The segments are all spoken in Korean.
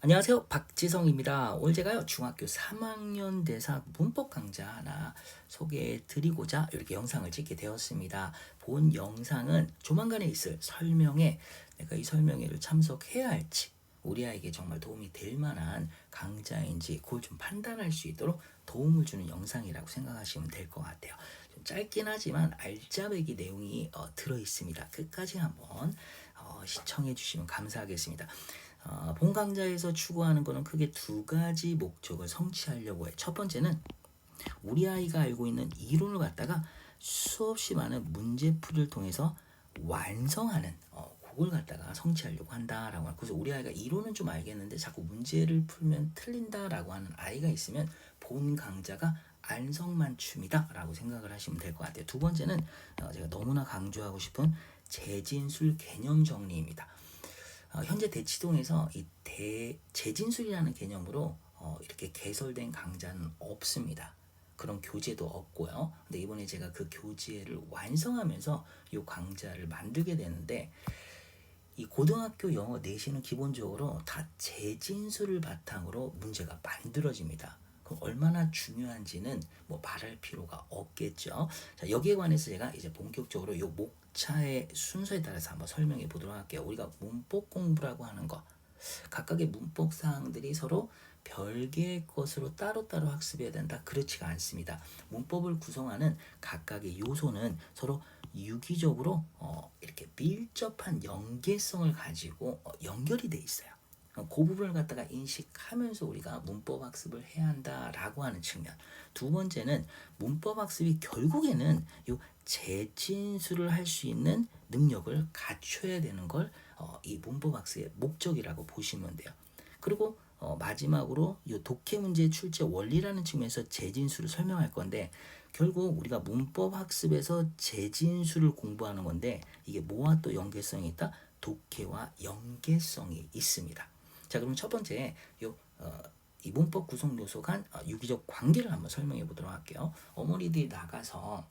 안녕하세요. 박지성입니다. 오늘 제가요, 중학교 3학년 대사 문법 강좌 하나 소개해 드리고자 이렇게 영상을 찍게 되었습니다. 본 영상은 조만간에 있을 설명회, 내가 이 설명회를 참석해야 할지, 우리 아이에게 정말 도움이 될 만한 강좌인지 그걸 좀 판단할 수 있도록 도움을 주는 영상이라고 생각하시면 될 것 같아요. 좀 짧긴 하지만 알짜배기 내용이 들어 있습니다. 끝까지 한번 시청해 주시면 감사하겠습니다. 본 강좌에서 추구하는 것은 크게 두 가지 목적을 성취하려고 해. 첫 번째는 우리 아이가 알고 있는 이론을 갖다가 수없이 많은 문제풀이를 통해서 완성하는 그걸 갖다가 성취하려고 한다라고 하는. 그래서 우리 아이가 이론은 좀 알겠는데 자꾸 문제를 풀면 틀린다라고 하는 아이가 있으면 본 강좌가 안성맞춤이다라고 생각을 하시면 될 것 같아요. 두 번째는 제가 너무나 강조하고 싶은 재진술 개념 정리입니다. 현재 대치동에서 이 재진술이라는 개념으로 이렇게 개설된 강좌는 없습니다. 그런 교재도 없고요. 근데 이번에 제가 그 교재를 완성하면서 이 강좌를 만들게 되는데, 이 고등학교 영어 내신은 기본적으로 다 재진술을 바탕으로 문제가 만들어집니다. 그럼 얼마나 중요한지는 뭐 말할 필요가 없겠죠. 자, 여기에 관해서 제가 이제 본격적으로 이 목차의 순서에 따라서 한번 설명해 보도록 할게요. 우리가 문법 공부라고 하는 거, 각각의 문법 사항들이 서로 별개의 것으로 따로따로 학습해야 된다. 그렇지가 않습니다. 문법을 구성하는 각각의 요소는 서로 유기적으로 이렇게 밀접한 연계성을 가지고 연결이 돼 있어요. 그 부분을 갖다가 인식하면서 우리가 문법 학습을 해야 한다라고 하는 측면. 두 번째는 문법 학습이 결국에는 요 재진술을 할 수 있는 능력을 갖춰야 되는 걸 이 문법 학습의 목적이라고 보시면 돼요. 그리고 마지막으로 이 독해 문제 출제 원리라는 측면에서 재진술을 설명할 건데, 결국 우리가 문법 학습에서 재진술을 공부하는 건데 이게 뭐와 또 연계성이 있다? 독해와 연계성이 있습니다. 자, 그럼 첫 번째 이 문법 구성 요소 간 유기적 관계를 한번 설명해 보도록 할게요. 어머니들이 나가서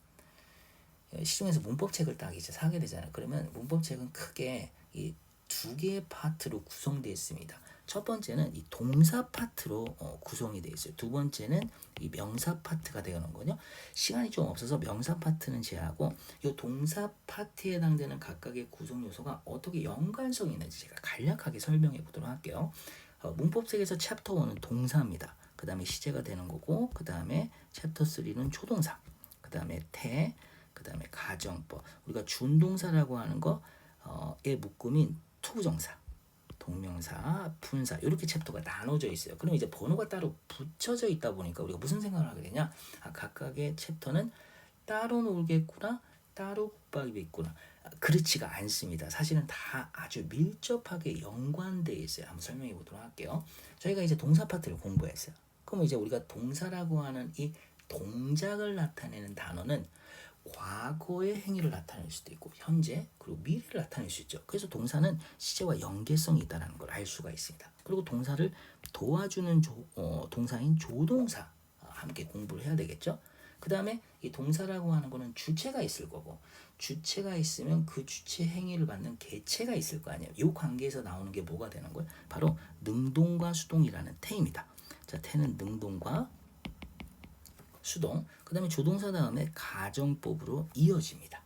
시중에서 문법책을 딱 이제 사게 되잖아요. 그러면 문법책은 크게 이 두 개의 파트로 구성되어 있습니다. 첫 번째는 이 동사 파트로 구성이 되어 있어요. 두 번째는 이 명사 파트가 되는 거죠. 시간이 좀 없어서 명사 파트는 제하고 이 동사 파트에 해당되는 각각의 구성 요소가 어떻게 연관성이 있는지 제가 간략하게 설명해 보도록 할게요. 문법책에서 챕터 1은 동사입니다. 그 다음에 시제가 되는 거고, 그 다음에 챕터 3는 조동사, 그 다음에 태, 그 다음에 가정법, 우리가 준동사라고 하는 거의 묶음인 투부정사, 동명사, 분사, 이렇게 챕터가 나눠져 있어요. 그럼 이제 번호가 따로 붙여져 있다 보니까 우리가 무슨 생각을 하게 되냐? 각각의 챕터는 따로 놀겠구나, 따로 붙박이 있구나. 그렇지가 않습니다. 사실은 다 아주 밀접하게 연관되어 있어요. 한번 설명해 보도록 할게요. 저희가 이제 동사 파트를 공부했어요. 그럼 이제 우리가 동사라고 하는 이 동작을 나타내는 단어는 과거의 행위를 나타낼 수도 있고 현재 그리고 미래를 나타낼 수 있죠. 그래서 동사는 시제와 연계성이 있다는 걸 알 수가 있습니다. 그리고 동사를 도와주는 동사인 조동사 함께 공부를 해야 되겠죠. 그 다음에 이 동사라고 하는 거는 주체가 있을 거고, 주체가 있으면 그 주체 행위를 받는 개체가 있을 거 아니에요. 이 관계에서 나오는 게 뭐가 되는 거예요? 바로 능동과 수동이라는 태입니다. 자, 태는 능동과 수동, 그 다음에 조동사 다음에 가정법으로 이어집니다.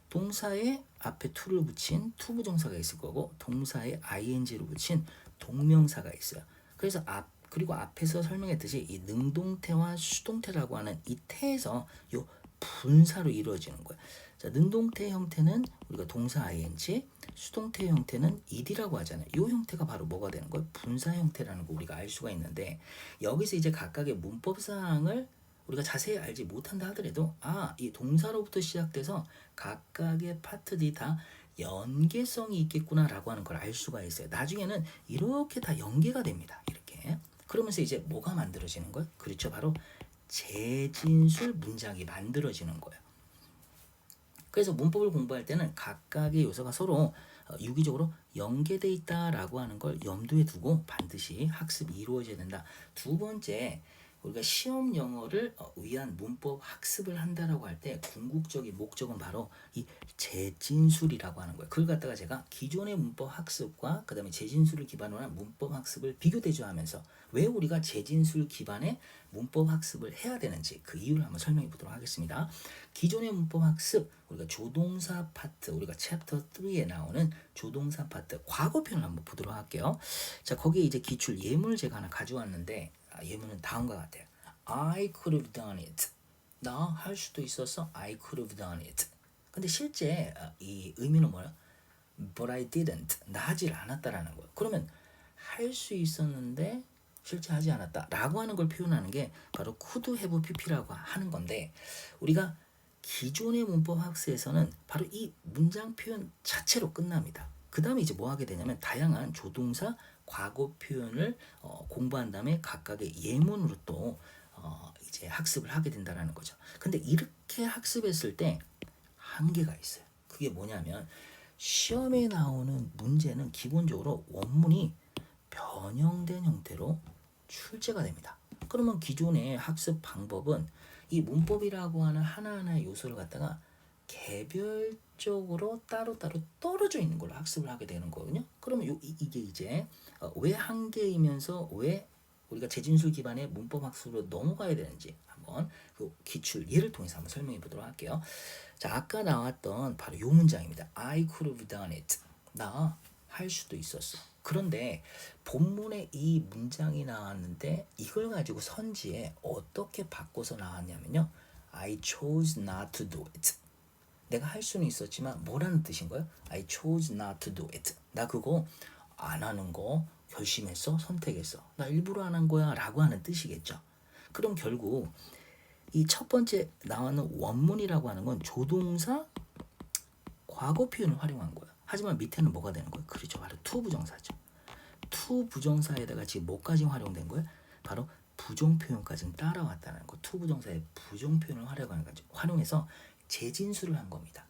동사에 앞에 to를 붙인 투부정사가 있을 거고, 동사에 ing를 붙인 동명사가 있어요. 그래서 그리고 앞에서 설명했듯이 이 능동태와 수동태라고 하는 이 태에서 요 분사로 이루어지는 거예요. 자, 능동태 형태는 우리가 동사 ing, 수동태 형태는 id라고 하잖아요. 이 형태가 바로 뭐가 되는 거예요? 분사 형태라는 거 우리가 알 수가 있는데, 여기서 이제 각각의 문법 사항을 우리가 자세히 알지 못한다 하더라도 이 동사로부터 시작돼서 각각의 파트들이 다 연계성이 있겠구나라고 하는 걸 알 수가 있어요. 나중에는 이렇게 다 연계가 됩니다. 이렇게. 그러면서 이제 뭐가 만들어지는 거예요? 그렇죠. 바로 재진술 문장이 만들어지는 거예요. 그래서 문법을 공부할 때는 각각의 요소가 서로 유기적으로 연계되어 있다라고 하는 걸 염두에 두고 반드시 학습이 이루어져야 된다. 두 번째, 우리가 시험 영어를 위한 문법 학습을 한다라고 할 때 궁극적인 목적은 바로 이 재진술이라고 하는 거예요. 그걸 갖다가 제가 기존의 문법 학습과 그다음에 재진술을 기반으로 한 문법 학습을 비교 대조하면서 왜 우리가 재진술 기반의 문법 학습을 해야 되는지 그 이유를 한번 설명해 보도록 하겠습니다. 기존의 문법 학습 우리가 조동사 파트 우리가 챕터 3에 나오는 조동사 파트 과거 표현을 한번 보도록 할게요. 자, 거기에 이제 기출 예문을 제가 하나 가져왔는데 예문은 다음과 같아요. I could have done it. 나 할 수도 있었어. I could have done it. 근데 실제 이 의미는 뭐야? But I didn't. 나 하질 않았다라는 거예요. 그러면 할 수 있었는데 실제 하지 않았다라고 하는 걸 표현하는 게 바로 could have pp라고 하는 건데 우리가 기존의 문법 학습에서는 바로 이 문장 표현 자체로 끝납니다. 그 다음에 이제 뭐 하게 되냐면 다양한 조동사 과거 표현을 공부한 다음에 각각의 예문으로 또 이제 학습을 하게 된다는 거죠. 근데 이렇게 학습했을 때 한계가 있어요. 그게 뭐냐면 시험에 나오는 문제는 기본적으로 원문이 변형된 형태로 출제가 됩니다. 그러면 기존의 학습 방법은 이 문법이라고 하는 하나하나의 요소를 갖다가 개별적으로 따로따로 떨어져 있는 걸로 학습을 하게 되는 거거든요. 그러면 이게 이제 왜 한계이면서 왜 우리가 재진술 기반의 문법 학습으로 넘어가야 되는지 한번 그 기출 예를 통해서 한번 설명해 보도록 할게요. 자, 아까 나왔던 바로 요 문장입니다. I could have done it. 나 할 수도 있었어. 그런데 본문에 이 문장이 나왔는데 이걸 가지고 선지에 어떻게 바꿔서 나왔냐면요. I chose not to do it. 내가 할 수는 있었지만 뭐라는 뜻인 거예요? I chose not to do it. 나 그거 안 하는 거 결심했어? 선택했어. 나 일부러 안 한 거야 라고 하는 뜻이겠죠. 그럼 결국 이 첫 번째 나오는 원문이라고 하는 건 조동사 과거 표현을 활용한 거예요. 하지만 밑에는 뭐가 되는 거예요? 그렇죠. 바로 to 부정사죠. to 부정사에다가 지금 뭐까지 활용된 거예요? 바로 부정 표현까지는 따라왔다는 거. to 부정사의 부정 표현을 활용해서 재진술을 한 겁니다.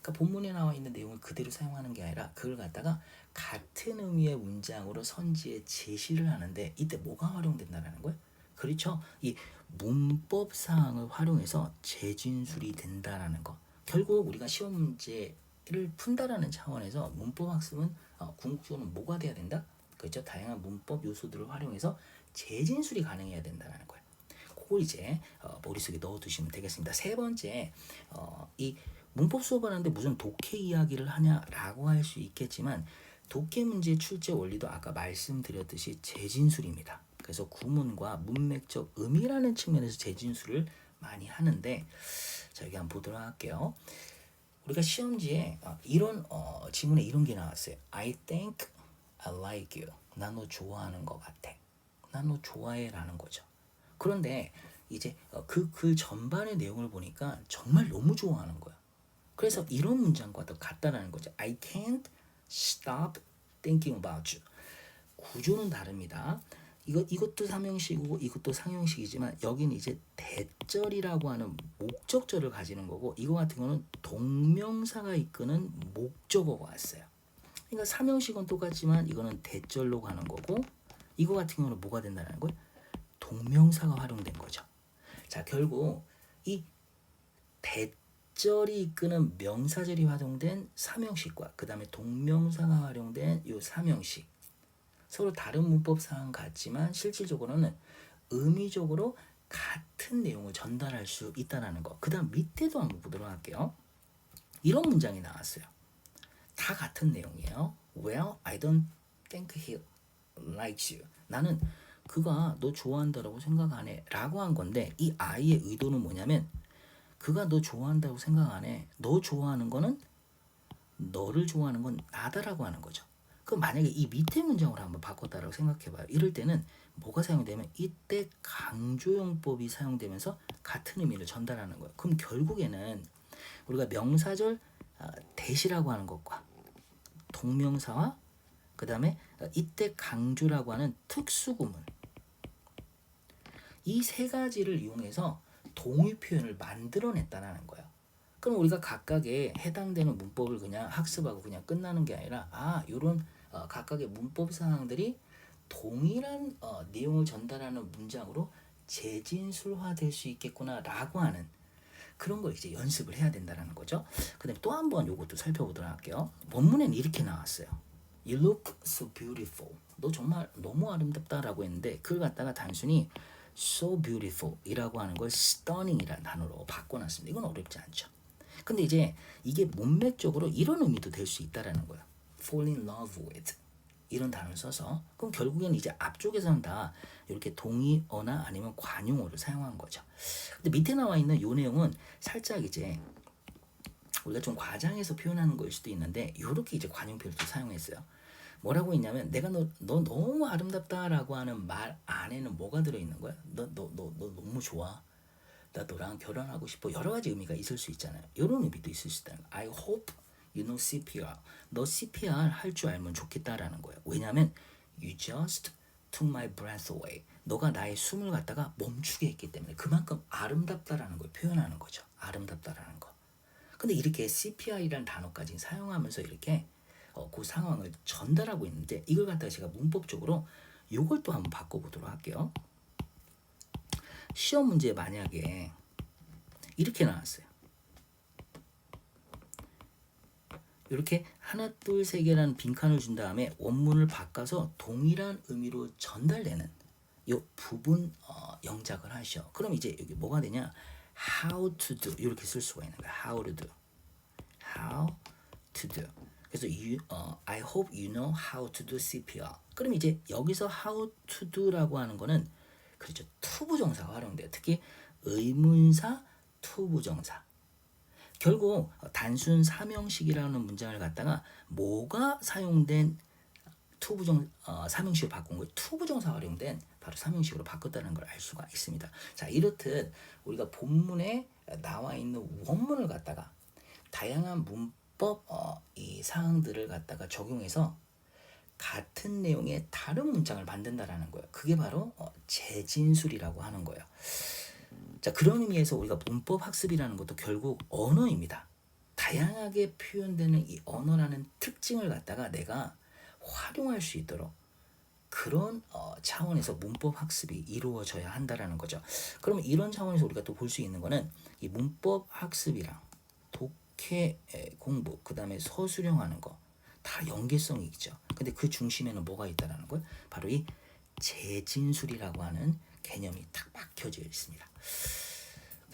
그러니까 본문에 나와 있는 내용을 그대로 사용하는 게 아니라 그걸 갖다가 같은 의미의 문장으로 선지에 제시를 하는데 이때 뭐가 활용된다는 거예요? 그렇죠. 이 문법 사항을 활용해서 재진술이 된다라는 거. 결국 우리가 시험 문제를 푼다라는 차원에서 문법 학습은 궁극적으로 뭐가 돼야 된다? 그렇죠. 다양한 문법 요소들을 활용해서 재진술이 가능해야 된다는 거예요. 그걸 이제 머릿속에 넣어두시면 되겠습니다. 세 번째, 이 문법 수업을 하는데 무슨 독해 이야기를 하냐라고 할 수 있겠지만 독해 문제 출제 원리도 아까 말씀드렸듯이 재진술입니다. 그래서 구문과 문맥적 의미라는 측면에서 재진술을 많이 하는데 자, 여기 한번 보도록 할게요. 우리가 시험지에 이런 지문에 이런 게 나왔어요. I think I like you. 나 너 좋아하는 것 같아. 나 너 좋아해 라는 거죠. 그런데 이제 그 전반의 내용을 보니까 정말 너무 좋아하는 거야. 그래서 이런 문장과 또 같다라는 거죠. I can't stop thinking about you. 구조는 다릅니다. 이것도 삼형식이고 이것도 상형식이지만 여기는 이제 대절이라고 하는 목적절을 가지는 거고 이거 같은 거는 동명사가 이끄는 목적어가 왔어요. 그러니까 삼형식은 똑같지만 이거는 대절로 가는 거고 이거 같은 경우는 뭐가 된다는 거예요? 동명사가 활용된 거죠. 자, 결국 이 대절이 이끄는 명사절이 활용된 삼형식과 그 다음에 동명사가 활용된 이 삼형식 서로 다른 문법 사항 같지만 실질적으로는 의미적으로 같은 내용을 전달할 수 있다는 거. 그 다음 밑에도 한번 보도록 할게요. 이런 문장이 나왔어요. 다 같은 내용이에요. Well, I don't think he likes you. 나는 그가 너 좋아한다라고 생각 안 해 라고 한 건데 이 아이의 의도는 뭐냐면 그가 너 좋아한다고 생각 안 해. 너 좋아하는 거는 너를 좋아하는 건 나다라고 하는 거죠. 그럼 만약에 이 밑에 문장으로 한번 바꿨다라고 생각해봐요. 이럴 때는 뭐가 사용되면 이때 강조용법이 사용되면서 같은 의미를 전달하는 거예요. 그럼 결국에는 우리가 명사절 대시라고 하는 것과 동명사와 그 다음에 이때 강조라고 하는 특수구문 이 세 가지를 이용해서 동의 표현을 만들어냈다는 거예요. 그럼 우리가 각각의 해당되는 문법을 그냥 학습하고 그냥 끝나는 게 아니라 이런 각각의 문법 사항들이 동일한 내용을 전달하는 문장으로 재진술화 될 수 있겠구나라고 하는 그런 걸 이제 연습을 해야 된다는 거죠. 그다음에 또 한 번 요것도 살펴보도록 할게요. 본문에는 이렇게 나왔어요. You look so beautiful. 너 정말 너무 아름답다라고 했는데 그걸 갖다가 단순히 so beautiful 이라고 하는 걸 stunning 이라는 단어로 바꿔놨습니다. 이건 어렵지 않죠. 근데 이제 이게 문맥적으로 이런 의미도 될 수 있다라는 거예요. fall in love with 이런 단어를 써서 그럼 결국엔 이제 앞쪽에서는 다 이렇게 동의어나 아니면 관용어를 사용한 거죠. 근데 밑에 나와 있는 이 내용은 살짝 이제 우리가 좀 과장해서 표현하는 거일 수도 있는데 이렇게 이제 관용 표현을 사용했어요. 뭐라고 했냐면 내가 너 너무 아름답다라고 하는 말 안에는 뭐가 들어있는 거야? 너 너무 좋아. 나 너랑 결혼하고 싶어. 여러 가지 의미가 있을 수 있잖아요. 이런 의미도 있을 수 있다는 거예요. I hope you know CPR. 너 CPR 할 줄 알면 좋겠다라는 거예요. 왜냐하면 you just took my breath away. 너가 나의 숨을 갖다가 멈추게 했기 때문에 그만큼 아름답다라는 걸 표현하는 거죠. 아름답다라는 거. 근데 이렇게 CPR이라는 단어까지 사용하면서 이렇게 그 상황을 전달하고 있는데 이걸 갖다가 제가 문법적으로 이걸 또 한번 바꿔보도록 할게요. 시험 문제 만약에 이렇게 나왔어요. 이렇게 하나 둘 세 개라는 빈칸을 준 다음에 원문을 바꿔서 동일한 의미로 전달되는 이 부분 영작을 하셔. 그럼 이제 여기 뭐가 되냐? How to do 이렇게 쓸 수가 있는 거야. How to do. How to do. 그래서 I hope you know how to do CPR. 그럼 이제 여기서 how to do라고 하는 거는 그렇죠. 투부정사가 활용돼요. 특히 의문사, 투부정사. 결국 단순 삼형식이라는 문장을 갖다가 뭐가 사용된 삼형식으로 바꾼 거예요. 투부정사 활용된 바로 삼형식으로 바꿨다는 걸 알 수가 있습니다. 자, 이렇듯 우리가 본문에 나와 있는 원문을 갖다가 다양한 문법 이 사항들을 갖다가 적용해서 같은 내용의 다른 문장을 만든다라는 거예요. 그게 바로 재진술이라고 하는 거예요. 자, 그런 의미에서 우리가 문법 학습이라는 것도 결국 언어입니다. 다양하게 표현되는 이 언어라는 특징을 갖다가 내가 활용할 수 있도록 그런 차원에서 문법 학습이 이루어져야 한다라는 거죠. 그러면 이런 차원에서 우리가 또 볼 수 있는 거는 이 문법 학습이랑 독해 공부, 그 다음에 서술형하는 거 다 연계성이 있죠. 근데 그 중심에는 뭐가 있다라는 걸 바로 이 재진술이라고 하는 개념이 딱 박혀져 있습니다.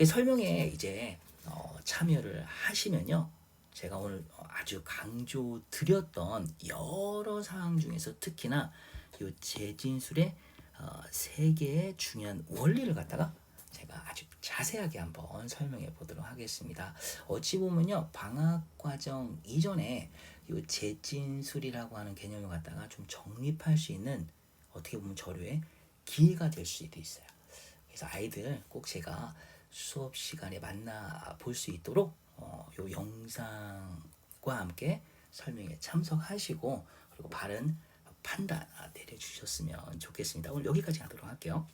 설명에 이제 참여를 하시면요, 제가 오늘 아주 강조 드렸던 여러 사항 중에서 특히나 이 재진술의 세 개의 중요한 원리를 갖다가 제가 아주 자세하게 한번 설명해 보도록 하겠습니다. 어찌 보면요, 방학 과정 이전에 이 재진술이라고 하는 개념을 갖다가 좀 정립할 수 있는 어떻게 보면 저류의 기회가 될 수도 있어요. 그래서 아이들 꼭 제가 수업 시간에 만나 볼 수 있도록 이 영상과 함께 설명에 참석하시고 그리고 바른 판단 내려주셨으면 좋겠습니다. 오늘 여기까지 하도록 할게요.